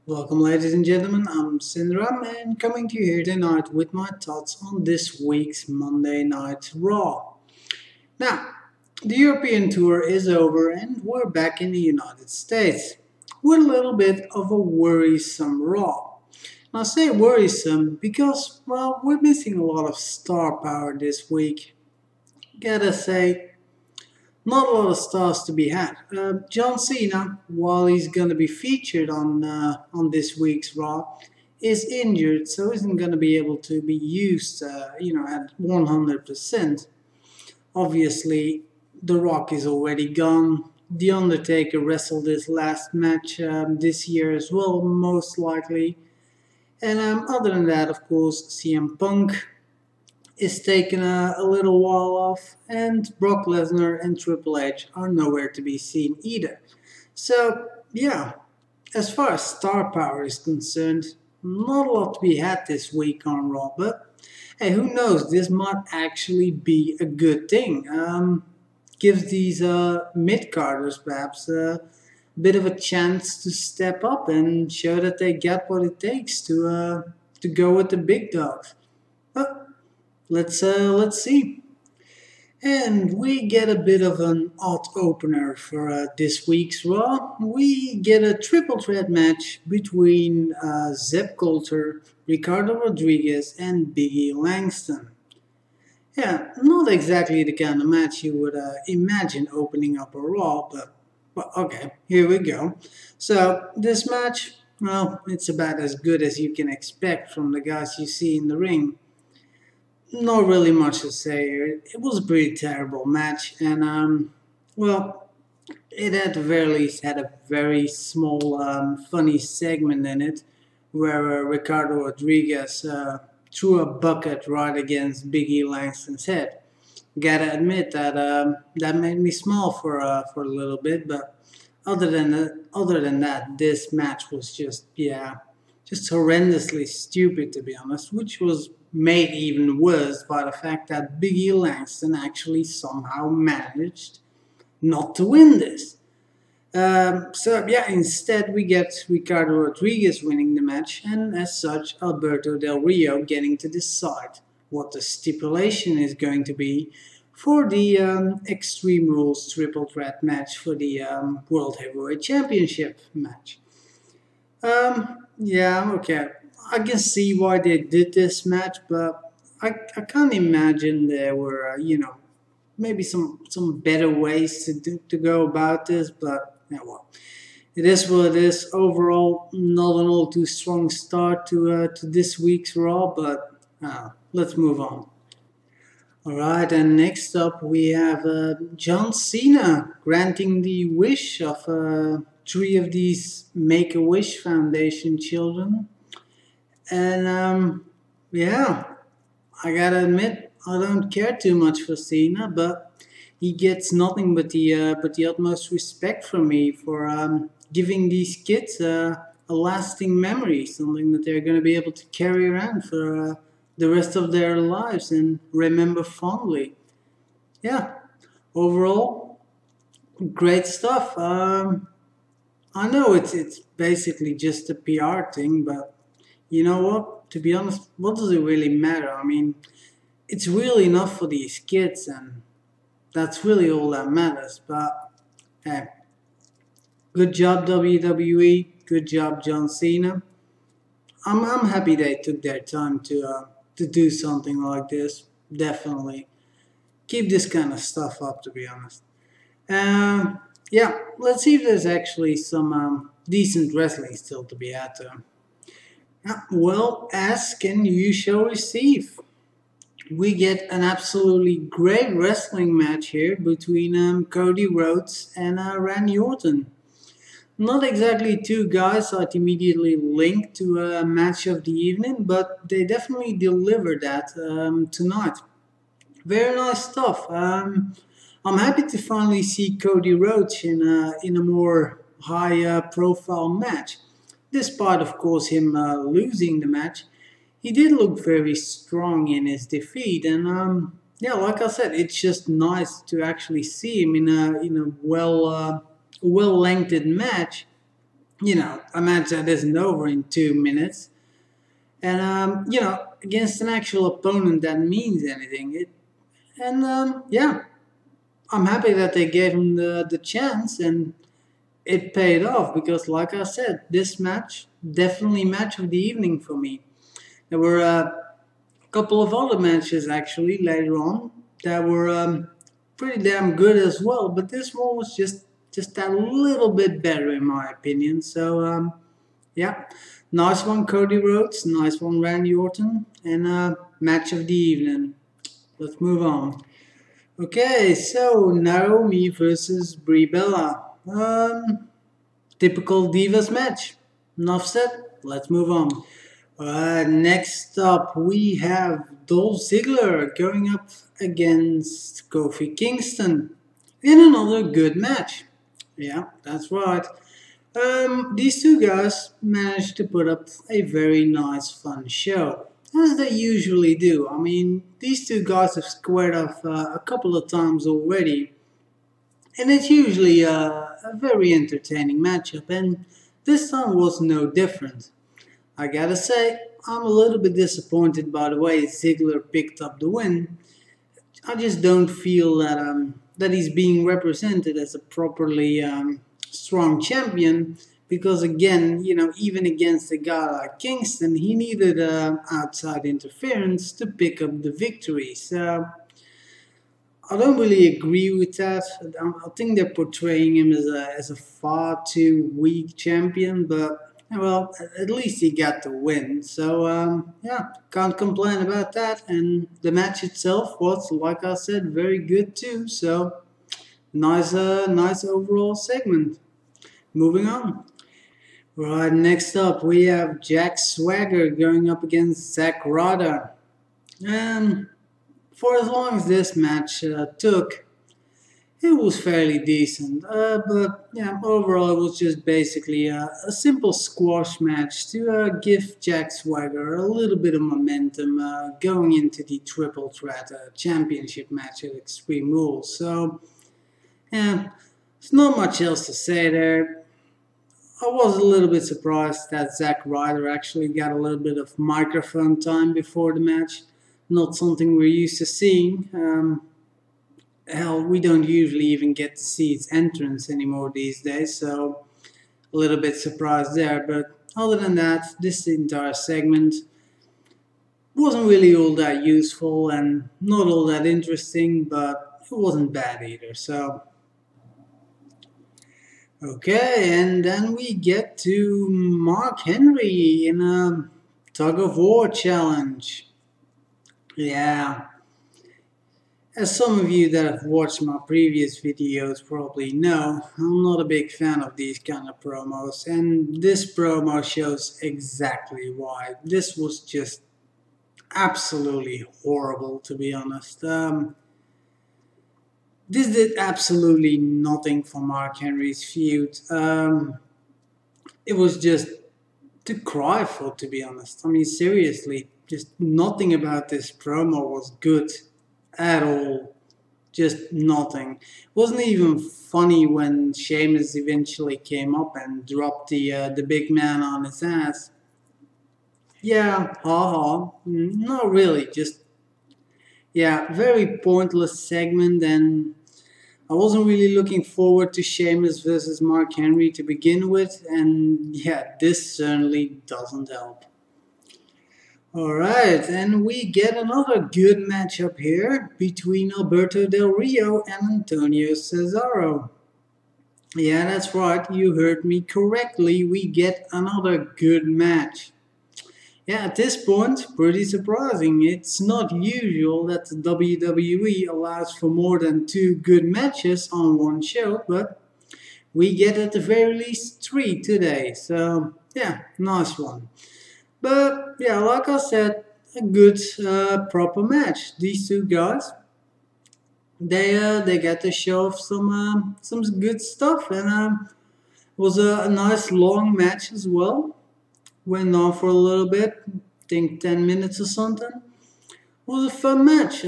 Welcome, ladies and gentlemen. I'm Sindram and coming to you here tonight with my thoughts on this week's Monday Night Raw. Now, the European tour is over and we're back in the United States with a little bit of a worrisome Raw. And I say worrisome because, well, we're missing a lot of star power this week. Gotta say, not a lot of stars to be had. John Cena, while he's going to be featured on this week's Raw, is injured, so isn't going to be able to be used, at 100%. Obviously, The Rock is already gone. The Undertaker wrestled his last match this year as well, most likely. And other than that, of course, CM Punk is taking a little while off, and Brock Lesnar and Triple H are nowhere to be seen either. So, yeah, as far as star power is concerned, not a lot to be had this week on Raw, but hey, who knows? This might actually be a good thing. Gives these mid-carders perhaps a bit of a chance to step up and show that they get what it takes to go with the big dogs. But let's see. And we get a bit of an odd opener for this week's Raw. We get a triple threat match between Zeb Coulter, Ricardo Rodriguez, and Biggie Langston. Yeah, not exactly the kind of match you would imagine opening up a Raw, but okay, here we go. So this match, well, it's about as good as you can expect from the guys you see in the ring. Not really much to say here. It was a pretty terrible match, and well, it at the very least had a very small, funny segment in it, where Ricardo Rodriguez threw a bucket right against Biggie Langston's head. Gotta admit that that made me smile for a little bit, but other than that, this match was just horrendously stupid, to be honest, which was made even worse by the fact that Biggie Langston actually somehow managed not to win this. Instead we get Ricardo Rodriguez winning the match, and as such, Alberto Del Rio getting to decide what the stipulation is going to be for the Extreme Rules triple threat match for the World Heavyweight Championship match. Okay. I can see why they did this match, but I can't imagine there were, maybe some better ways to go about this, but yeah, well, it is what it is. Overall, not an all too strong start to this week's Raw, but let's move on. Alright, and next up we have John Cena granting the wish of three of these Make-A-Wish Foundation children. And I gotta admit, I don't care too much for Cena, but he gets nothing but the utmost respect from me for giving these kids a lasting memory, something that they're going to be able to carry around for the rest of their lives and remember fondly. Yeah, overall, great stuff. I know it's basically just a PR thing, but you know what? To be honest, what does it really matter? I mean, it's really enough for these kids, and that's really all that matters. But hey, good job WWE. Good job John Cena. I'm happy they took their time to do something like this. Definitely keep this kind of stuff up. To be honest. Let's see if there's actually some decent wrestling still to be had. Well, ask and you shall receive. We get an absolutely great wrestling match here between Cody Rhodes and Randy Orton. Not exactly two guys I'd immediately link to a match of the evening, but they definitely delivered that tonight. Very nice stuff. I'm happy to finally see Cody Rhodes in a more high profile match. Despite, of course, him losing the match, he did look very strong in his defeat, and like I said, it's just nice to actually see him in a well lengthened match a match that isn't over in 2 minutes. And, against an actual opponent that means anything. Yeah, I'm happy that they gave him the chance and it paid off because, like I said, this match definitely match of the evening for me. There were a couple of other matches actually later on that were pretty damn good as well, but this one was just that little bit better in my opinion. So yeah, nice one, Cody Rhodes. Nice one, Randy Orton, and match of the evening. Let's move on. Okay, so Naomi versus Brie Bella. Typical Divas match. Enough said. Let's move on. Next up, we have Dolph Ziggler going up against Kofi Kingston in another good match. Yeah, that's right. These two guys managed to put up a very nice, fun show, as they usually do. I mean, these two guys have squared off a couple of times already, and it's usually a very entertaining matchup, and this time was no different. I gotta say, I'm a little bit disappointed by the way Ziggler picked up the win. I just don't feel that he's being represented as a properly strong champion. Because again, even against a guy like Kingston, he needed outside interference to pick up the victory. So I don't really agree with that. I think they're portraying him as a far too weak champion, but well, at least he got the win. So yeah, can't complain about that. And the match itself was, like I said, very good too. So nice overall segment. Moving on. Right, next up we have Jack Swagger going up against Zack Ryder. And for as long as this match took, it was fairly decent. But yeah, overall it was just basically a simple squash match to give Jack Swagger a little bit of momentum going into the triple threat championship match at Extreme Rules. So yeah, there's not much else to say there. I was a little bit surprised that Zack Ryder actually got a little bit of microphone time before the match. Not something we're used to seeing. Hell, we don't usually even get to see its entrance anymore these days, so a little bit surprised there. But other than that, this entire segment wasn't really all that useful and not all that interesting, but it wasn't bad either. So okay, and then we get to Mark Henry in a tug of war challenge. Yeah. As some of you that have watched my previous videos probably know, I'm not a big fan of these kind of promos, and this promo shows exactly why. This was just absolutely horrible, to be honest. This did absolutely nothing for Mark Henry's feud. It was just to cry for, to be honest. I mean, seriously, just nothing about this promo was good at all. Just nothing. It wasn't even funny when Sheamus eventually came up and dropped the big man on his ass. Yeah, haha. Not really. Just yeah, very pointless segment, and I wasn't really looking forward to Sheamus versus Mark Henry to begin with, and yeah, this certainly doesn't help. Alright, and we get another good matchup here between Alberto Del Rio and Antonio Cesaro. Yeah, that's right, you heard me correctly, we get another good match. Yeah, at this point, pretty surprising. It's not usual that the WWE allows for more than 2 good matches on one show, but we get at the very least 3 today. So, yeah, nice one. But, yeah, like I said, a good, proper match. These two guys, they get to show off some good stuff, and it was a nice long match as well. Went on for a little bit, I think 10 minutes or something. It was a fun match.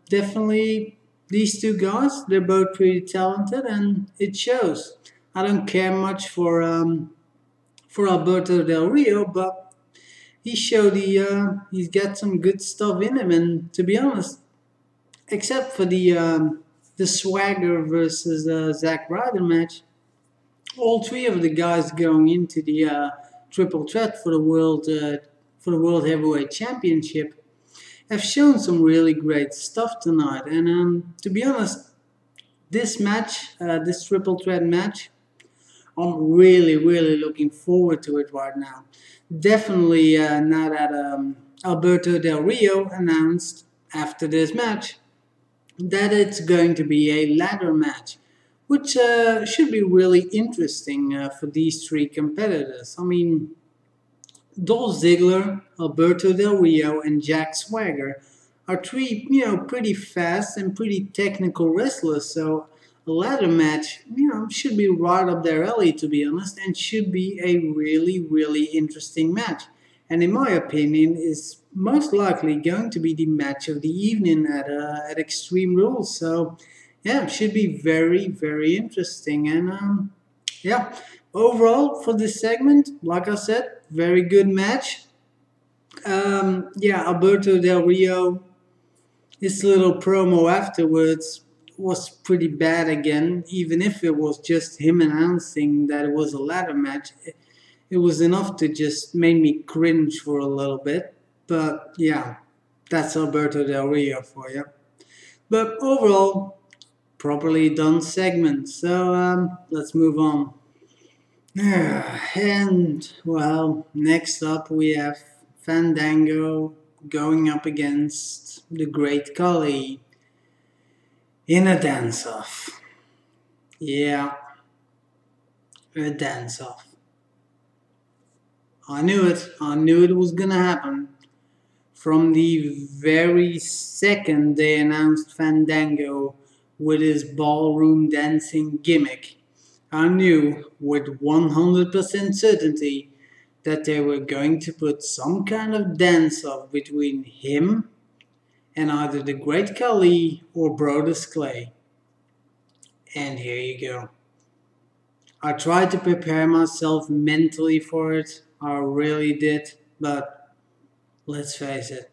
Definitely, these two guys, they're both pretty talented and it shows. I don't care much for for Alberto Del Rio, but he showed he's got some good stuff in him. And to be honest, except for the Swagger versus Zack Ryder match, all three of the guys going into the triple threat for the World Heavyweight Championship have shown some really great stuff tonight. And to be honest, this match, this triple threat match, I'm really, really looking forward to it right now. Definitely now that Alberto Del Rio announced after this match that it's going to be a ladder match, which should be really interesting for these three competitors. I mean, Dolph Ziggler, Alberto Del Rio, and Jack Swagger are three, pretty fast and pretty technical wrestlers. So a ladder match, should be right up their alley, to be honest, and should be a really, really interesting match. And in my opinion, is most likely going to be the match of the evening at Extreme Rules. So yeah, should be very, very interesting. And yeah, overall for this segment, like I said, very good match. Yeah, Alberto Del Rio, his little promo afterwards was pretty bad again. Even if it was just him announcing that it was a ladder match, it was enough to just make me cringe for a little bit. But yeah, that's Alberto Del Rio for you. But overall, properly done segment. So let's move on. And well, next up we have Fandango going up against the Great Khali in a dance-off. Yeah, a dance-off. I knew it. I knew it was gonna happen. From the very second they announced Fandango with his ballroom dancing gimmick, I knew with 100% certainty that they were going to put some kind of dance-off between him and either the Great Khali or Brodus Clay. And here you go. I tried to prepare myself mentally for it. I really did. But let's face it,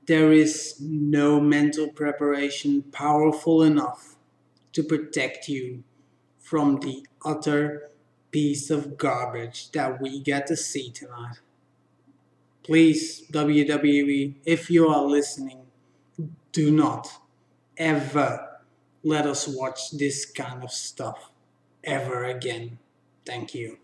there is no mental preparation powerful enough to protect you from the utter piece of garbage that we get to see tonight. Please, WWE, if you are listening, do not ever let us watch this kind of stuff ever again. Thank you.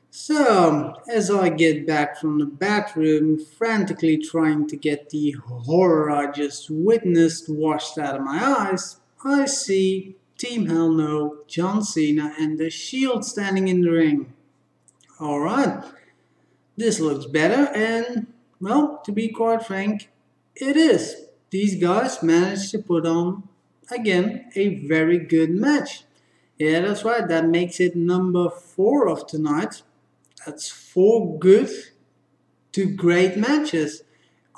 So, as I get back from the bathroom, frantically trying to get the horror I just witnessed washed out of my eyes, I see Team Hell No, John Cena, and The Shield standing in the ring. Alright, this looks better, and, well, to be quite frank, it is. These guys managed to put on, again, a very good match. Yeah, that's right, that makes it number 4 of tonight. That's 4 good to great matches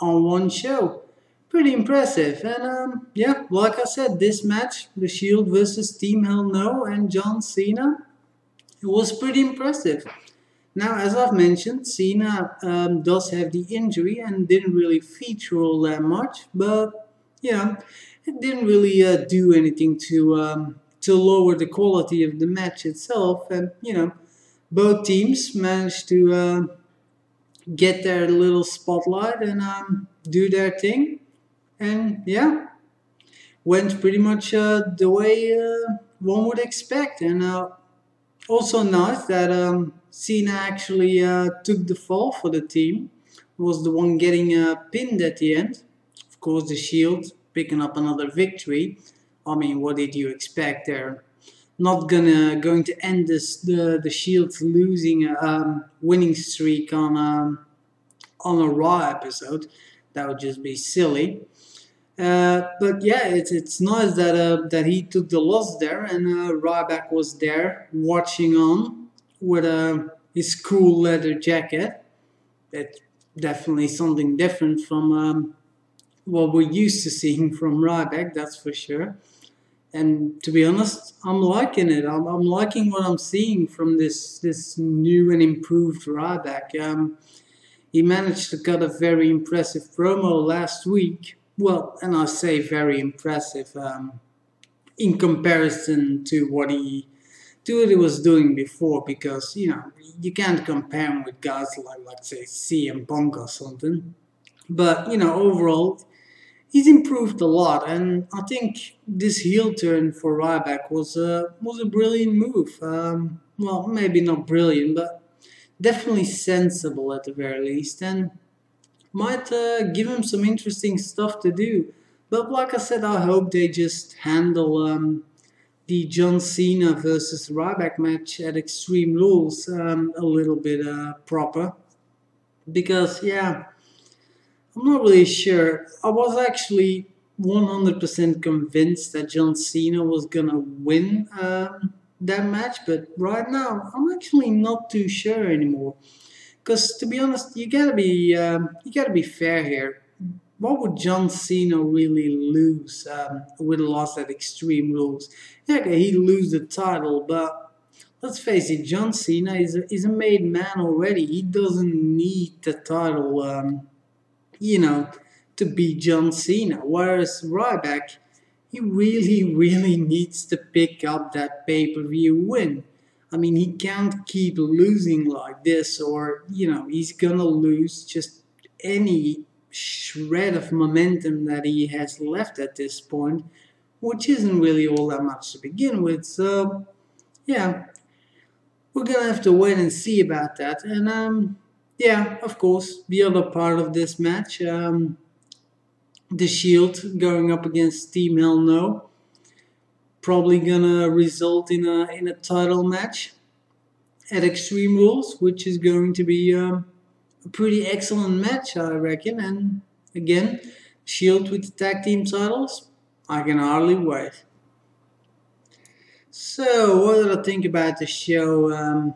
on one show. Pretty impressive. And yeah, like I said, this match, The Shield versus Team Hell No and John Cena, it was pretty impressive. Now, as I've mentioned, Cena does have the injury and didn't really feature all that much, but yeah, it didn't really do anything to lower the quality of the match itself. And both teams managed to get their little spotlight and do their thing. And yeah, went pretty much the way one would expect. And also nice that Cena actually took the fall for the team. Was the one getting pinned at the end. Of course, the Shield picking up another victory. I mean, what did you expect there? Not going to end the Shield's losing winning streak on a Raw episode. That would just be silly. But yeah, it's nice that he took the loss there, and Ryback was there watching on with his cool leather jacket. That's definitely something different from what we're used to seeing from Ryback, that's for sure. And to be honest, I'm liking it. I'm liking what I'm seeing from this new and improved Ryback. He managed to cut a very impressive promo last week. Well, and I say very impressive in comparison to what he was doing before, because you can't compare him with guys like, let's say, CM Punk or something. But overall, he's improved a lot, and I think this heel turn for Ryback was a brilliant move. Well, maybe not brilliant, but definitely sensible at the very least, and might give him some interesting stuff to do. But like I said, I hope they just handle the John Cena versus Ryback match at Extreme Rules a little bit proper, because yeah, I'm not really sure. I was actually 100% convinced that John Cena was gonna win that match, but right now I'm actually not too sure anymore. Because to be honest, you gotta be fair here. What would John Cena really lose with a loss at Extreme Rules? Yeah, okay, he'd lose the title, but let's face it, John Cena is a made man already. He doesn't need the title. You know, to beat John Cena. Whereas Ryback, he really, really needs to pick up that pay-per-view win. I mean, he can't keep losing like this, or he's gonna lose just any shred of momentum that he has left at this point, which isn't really all that much to begin with. So, yeah, we're gonna have to wait and see about that. And yeah, of course, the other part of this match, the Shield going up against Team Hell No, probably gonna result in a title match at Extreme Rules, which is going to be a pretty excellent match, I reckon. And again, Shield with the tag team titles, I can hardly wait. So, what did I think about the show on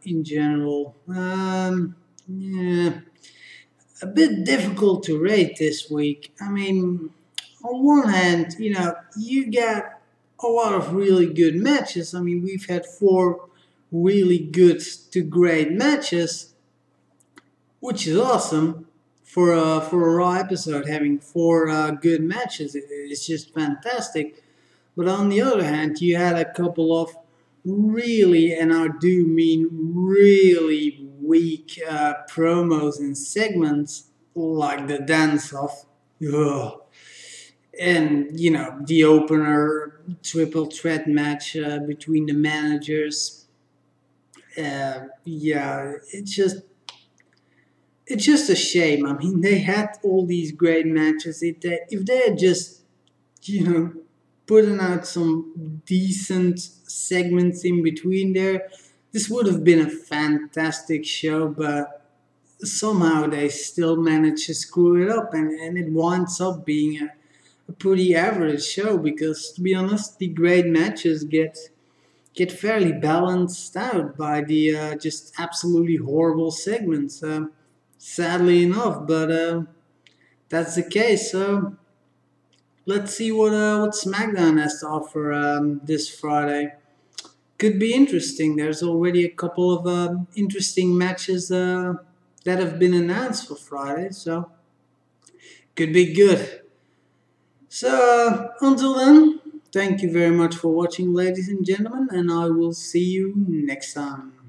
in general? Yeah, a bit difficult to rate this week. I mean, on one hand, you get a lot of really good matches. I mean, we've had four really good to great matches, which is awesome for a Raw episode. Having four good matches, it's just fantastic. But on the other hand, you had a couple of really, and I do mean really weak promos and segments, like the dance off. Ugh. And, the opener triple threat match between the managers. Yeah, it's just a shame. I mean, they had all these great matches. If they had just, you know, putting out some decent segments in between there, this would have been a fantastic show, but somehow they still manage to screw it up, and it winds up being a pretty average show, because, to be honest, the great matches get fairly balanced out by the just absolutely horrible segments, sadly enough, but that's the case. So let's see what SmackDown has to offer this Friday. Could be interesting. There's already a couple of interesting matches that have been announced for Friday, so could be good. So until then, thank you very much for watching, ladies and gentlemen, and I will see you next time.